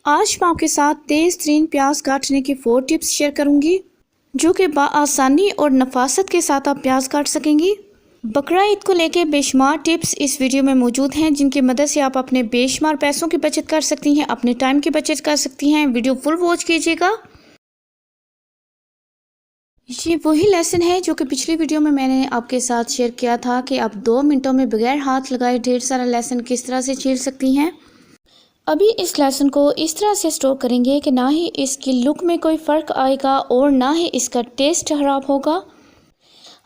आज मैं आपके साथ तेज़ तरीन प्याज काटने की 4 टिप्स शेयर करूंगी जो कि आसानी और नफासत के साथ आप प्याज काट सकेंगी। बकरा ईद को लेकर बेशुमार टिप्स इस वीडियो में मौजूद हैं जिनकी मदद से आप अपने बेशुमार पैसों की बचत कर सकती हैं, अपने टाइम की बचत कर सकती हैं। वीडियो फुल वॉच कीजिएगा। ये वही लेसन है जो कि पिछली वीडियो में मैंने आपके साथ शेयर किया था कि आप 2 मिनटों में बगैर हाथ लगाए ढेर सारा लेसन किस तरह से छील सकती हैं। अभी इस लेसन को इस तरह से स्टोर करेंगे कि ना ही इसकी लुक में कोई फ़र्क आएगा और ना ही इसका टेस्ट ख़राब होगा।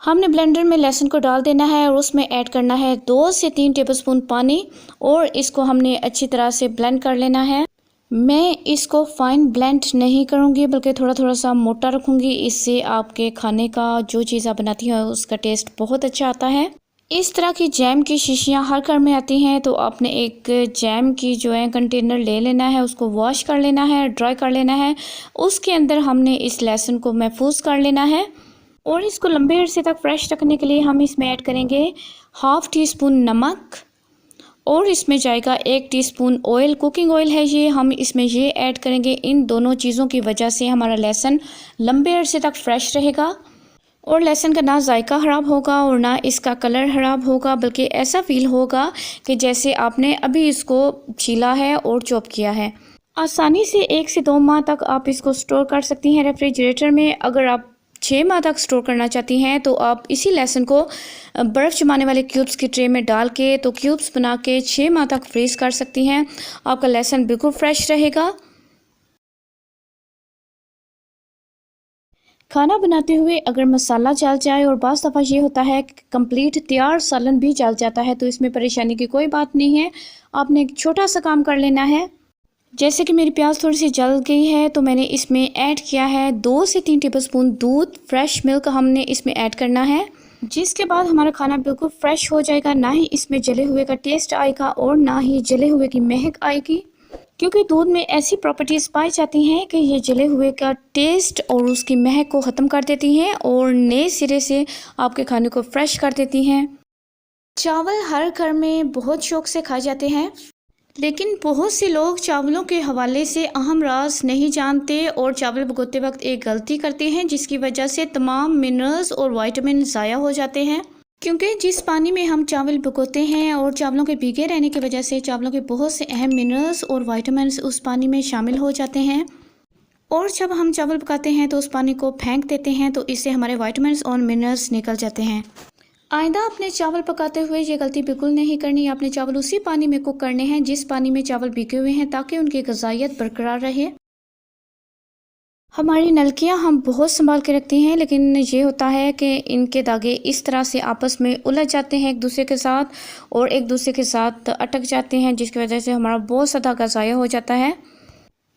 हमने ब्लेंडर में लहसुन को डाल देना है और उसमें ऐड करना है 2 से 3 टेबलस्पून पानी और इसको हमने अच्छी तरह से ब्लेंड कर लेना है। मैं इसको फाइन ब्लेंड नहीं करूँगी बल्कि थोड़ा थोड़ा सा मोटा रखूँगी। इससे आपके खाने का जो चीज़ आप बनाती हैं उसका टेस्ट बहुत अच्छा आता है। इस तरह की जैम की शीशियाँ हर घर में आती हैं, तो आपने एक जैम की जो है कंटेनर ले लेना है, उसको वॉश कर लेना है, ड्राई कर लेना है। उसके अंदर हमने इस लहसुन को महफूज कर लेना है और इसको लंबे अरसे तक फ्रेश रखने के लिए हम इसमें ऐड करेंगे 1/2 टीस्पून नमक और इसमें जाएगा 1 टीस्पून ऑयल, कुकिंग ऑयल है ये। हम इसमें ये ऐड करेंगे। इन दोनों चीज़ों की वजह से हमारा लहसुन लंबे अरसे तक फ्रेश रहेगा और लहसुन का ना जायका ख़राब होगा और ना इसका कलर ख़राब होगा, बल्कि ऐसा फील होगा कि जैसे आपने अभी इसको छीला है और चॉप किया है। आसानी से 1 से 2 माह तक आप इसको स्टोर कर सकती हैं रेफ्रिजरेटर में। अगर आप 6 माह तक स्टोर करना चाहती हैं तो आप इसी लहसुन को बर्फ़ जमाने वाले क्यूब्स की ट्रे में डाल के तो क्यूब्स बना के 6 माह तक फ्रीज़ कर सकती हैं। आपका लहसुन बिल्कुल फ्रेश रहेगा। खाना बनाते हुए अगर मसाला जल जाए, और बाज़ दफ़ा ये होता है कि कंप्लीट तैयार सालन भी जल जाता है, तो इसमें परेशानी की कोई बात नहीं है। आपने एक छोटा सा काम कर लेना है। जैसे कि मेरी प्याज थोड़ी सी जल गई है तो मैंने इसमें ऐड किया है 2 से 3 टेबलस्पून दूध, फ्रेश मिल्क हमने इसमें ऐड करना है, जिसके बाद हमारा खाना बिल्कुल फ्रेश हो जाएगा। ना ही इसमें जले हुए का टेस्ट आएगा और ना ही जले हुए की महक आएगी, क्योंकि दूध में ऐसी प्रॉपर्टीज़ पाई जाती हैं कि ये जले हुए का टेस्ट और उसकी महक को ख़त्म कर देती हैं और नए सिरे से आपके खाने को फ्रेश कर देती हैं। चावल हर घर में बहुत शौक से खाए जाते हैं, लेकिन बहुत से लोग चावलों के हवाले से अहम राज नहीं जानते और चावल भगोते वक्त एक गलती करते हैं जिसकी वजह से तमाम मिनरल्स और विटामिन ज़ाया हो जाते हैं। क्योंकि जिस पानी में हम चावल भिगोते हैं और चावलों के भीगे रहने की वजह से चावलों के बहुत से अहम मिनरल्स और विटामिन्स उस पानी में शामिल हो जाते हैं, और जब हम चावल पकाते हैं तो उस पानी को फेंक देते हैं, तो इससे हमारे विटामिन्स और मिनरल्स निकल जाते हैं। आइंदा अपने चावल पकाते हुए ये गलती बिल्कुल नहीं करनी। आपने चावल उसी पानी में कुक करने हैं जिस पानी में चावल भीगे हुए हैं, ताकि उनकी ग़िज़ाइयत बरकरार रहे। हमारी नलकियां हम बहुत संभाल के रखती हैं, लेकिन ये होता है कि इनके धागे इस तरह से आपस में उलझ जाते हैं एक दूसरे के साथ और एक दूसरे के साथ अटक जाते हैं, जिसकी वजह से हमारा बहुत सा धागा ज़ाया हो जाता है।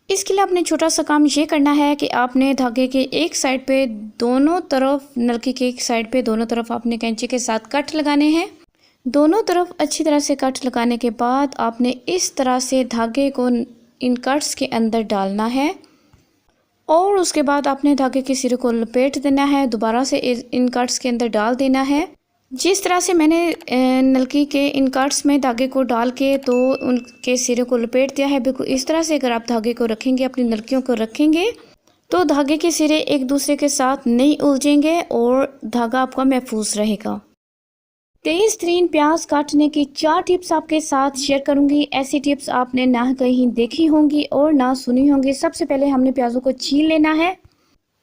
इसके लिए आपने छोटा सा काम ये करना है कि आपने धागे के एक साइड पे दोनों तरफ, नलकी के एक साइड पे दोनों तरफ आपने कैंची के साथ कट लगाने हैं। दोनों तरफ अच्छी तरह से कट लगाने के बाद आपने इस तरह से धागे को इन कट्स के अंदर डालना है और उसके बाद आपने धागे के सिरे को लपेट देना है, दोबारा से इन कट्स के अंदर डाल देना है। जिस तरह से मैंने नलकी के इन कट्स में धागे को डाल के तो उनके सिरे को लपेट दिया है, बिल्कुल इस तरह से अगर आप धागे को रखेंगे, अपनी नलकियों को रखेंगे, तो धागे के सिरे एक दूसरे के साथ नहीं उलझेंगे और धागा आपका महफूज रहेगा। तेज़ तरीन प्याज काटने की 4 टिप्स आपके साथ शेयर करूंगी। ऐसी टिप्स आपने ना कहीं देखी होंगी और ना सुनी होंगी। सबसे पहले हमने प्याज़ों को छील लेना है,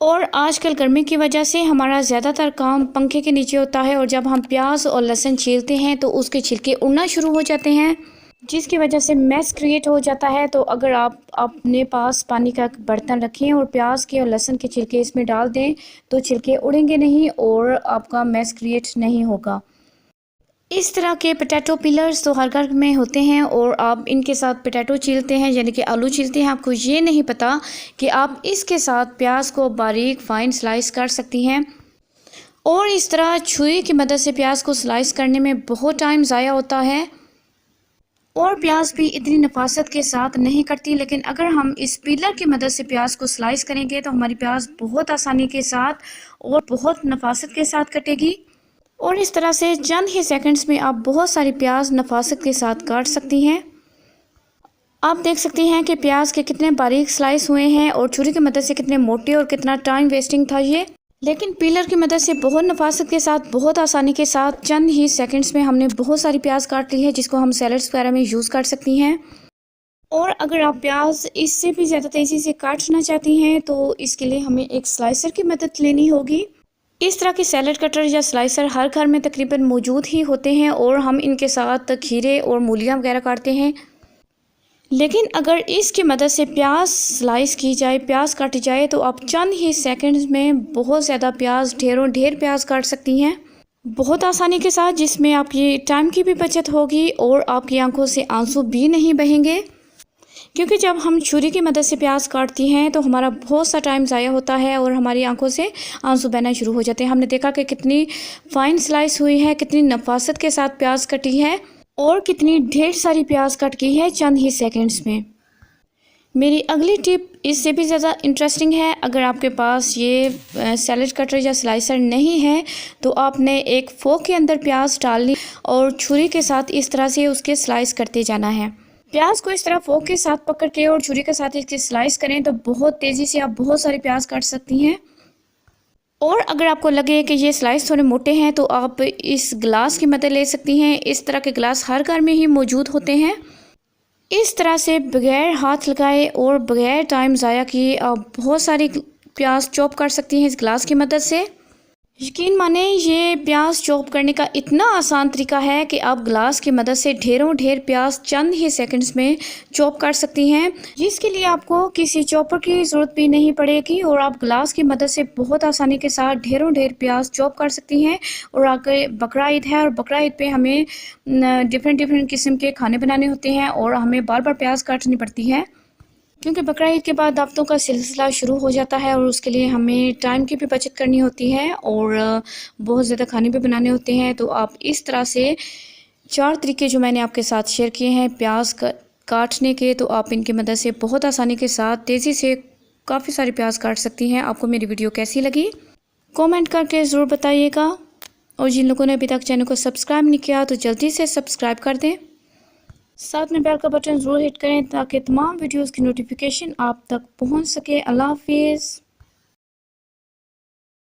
और आजकल गर्मी की वजह से हमारा ज़्यादातर काम पंखे के नीचे होता है, और जब हम प्याज और लहसुन छीलते हैं तो उसके छिलके उड़ना शुरू हो जाते हैं, जिसकी वजह से मैस क्रिएट हो जाता है। तो अगर आप अपने पास पानी का बर्तन रखें और प्याज के और लहसुन के छिलके इसमें डाल दें तो छिलके उड़ेंगे नहीं और आपका मैस क्रिएट नहीं होगा। इस तरह के पोटैटो पिलर्स तो हर घर में होते हैं और आप इनके साथ पोटैटो छीलते हैं, यानी कि आलू छीलते हैं। आपको ये नहीं पता कि आप इसके साथ प्याज को बारीक फाइन स्लाइस कर सकती हैं, और इस तरह छुरी की मदद से प्याज को स्लाइस करने में बहुत टाइम ज़ाया होता है और प्याज भी इतनी नफासत के साथ नहीं कटती। लेकिन अगर हम इस पिलर की मदद से प्याज को स्लाइस करेंगे तो हमारी प्याज बहुत आसानी के साथ और बहुत नफासत के साथ कटेगी, और इस तरह से चंद ही सेकंड्स में आप बहुत सारी प्याज नफासत के साथ काट सकती हैं। आप देख सकती हैं कि प्याज के कितने बारीक स्लाइस हुए हैं और छुरी की मदद से कितने मोटे, और कितना टाइम वेस्टिंग था ये। लेकिन पीलर की मदद से बहुत नफासत के साथ, बहुत आसानी के साथ चंद ही सेकंड्स में हमने बहुत सारी प्याज काट ली है, जिसको हम सैलड्स वगैरह में यूज़ कर सकती हैं। और अगर आप प्याज इससे भी ज़्यादा तेज़ी से काटना चाहती हैं तो इसके लिए हमें एक स्लाइसर की मदद लेनी होगी। इस तरह के सैलड कटर या स्लाइसर हर घर में तकरीबन मौजूद ही होते हैं और हम इनके साथ खीरे और मूलियाँ वगैरह काटते हैं। लेकिन अगर इसकी मदद से प्याज स्लाइस की जाए, प्याज काटी जाए, तो आप चंद ही सेकंड्स में बहुत ज़्यादा प्याज, ढेरों ढेर प्याज काट सकती हैं बहुत आसानी के साथ, जिसमें आपकी टाइम की भी बचत होगी और आपकी आंखों से आंसू भी नहीं बहेंगे। क्योंकि जब हम छुरी की मदद से प्याज काटती हैं तो हमारा बहुत सा टाइम ज़ाया होता है और हमारी आंखों से आंसू बहना शुरू हो जाते हैं। हमने देखा कि कितनी फाइन स्लाइस हुई है, कितनी नफासत के साथ प्याज कटी है और कितनी ढेर सारी प्याज कट गई है चंद ही सेकंड्स में। मेरी अगली टिप इससे भी ज़्यादा इंटरेस्टिंग है। अगर आपके पास ये सैलेड कटर या स्लाइसर नहीं है तो आपने एक फोक के अंदर प्याज डाल ली और छुरी के साथ इस तरह से उसके स्लाइस करते जाना है। प्याज को इस तरह फोक के साथ पकड़ के और छुरी के साथ इसके स्लाइस करें तो बहुत तेज़ी से आप बहुत सारी प्याज काट सकती हैं। और अगर आपको लगे कि ये स्लाइस थोड़े मोटे हैं तो आप इस ग्लास की मदद ले सकती हैं। इस तरह के ग्लास हर घर में ही मौजूद होते हैं। इस तरह से बगैर हाथ लगाए और बगैर टाइम ज़ाया किए आप बहुत सारी प्याज चॉप कर सकती हैं इस ग्लास की मदद से। यकीन माने ये प्याज चॉप करने का इतना आसान तरीका है कि आप ग्लास की मदद से ढेरों ढेर प्याज चंद ही सेकंड्स में चॉप कर सकती हैं, जिसके लिए आपको किसी चॉपर की ज़रूरत भी नहीं पड़ेगी और आप ग्लास की मदद से बहुत आसानी के साथ ढेरों ढेर प्याज चॉप कर सकती हैं। और आगे बकरा ईद है और बकरा ईद पे हमें डिफरेंट किस्म के खाने बनाने होते हैं और हमें बार बार प्याज काटनी पड़ती है, क्योंकि बकरा ईद के बाद दावतों का सिलसिला शुरू हो जाता है और उसके लिए हमें टाइम की भी बचत करनी होती है और बहुत ज़्यादा खाने भी बनाने होते हैं। तो आप इस तरह से 4 तरीके जो मैंने आपके साथ शेयर किए हैं प्याज काटने के, तो आप इनकी मदद से बहुत आसानी के साथ तेज़ी से काफ़ी सारी प्याज काट सकती हैं। आपको मेरी वीडियो कैसी लगी कमेंट करके ज़रूर बताइएगा। और जिन लोगों ने अभी तक चैनल को सब्सक्राइब नहीं किया तो जल्दी से सब्सक्राइब कर दें, साथ में बेल का बटन ज़रूर हिट करें ताकि तमाम वीडियोस की नोटिफिकेशन आप तक पहुंच सके। अल्लाह हाफिज़।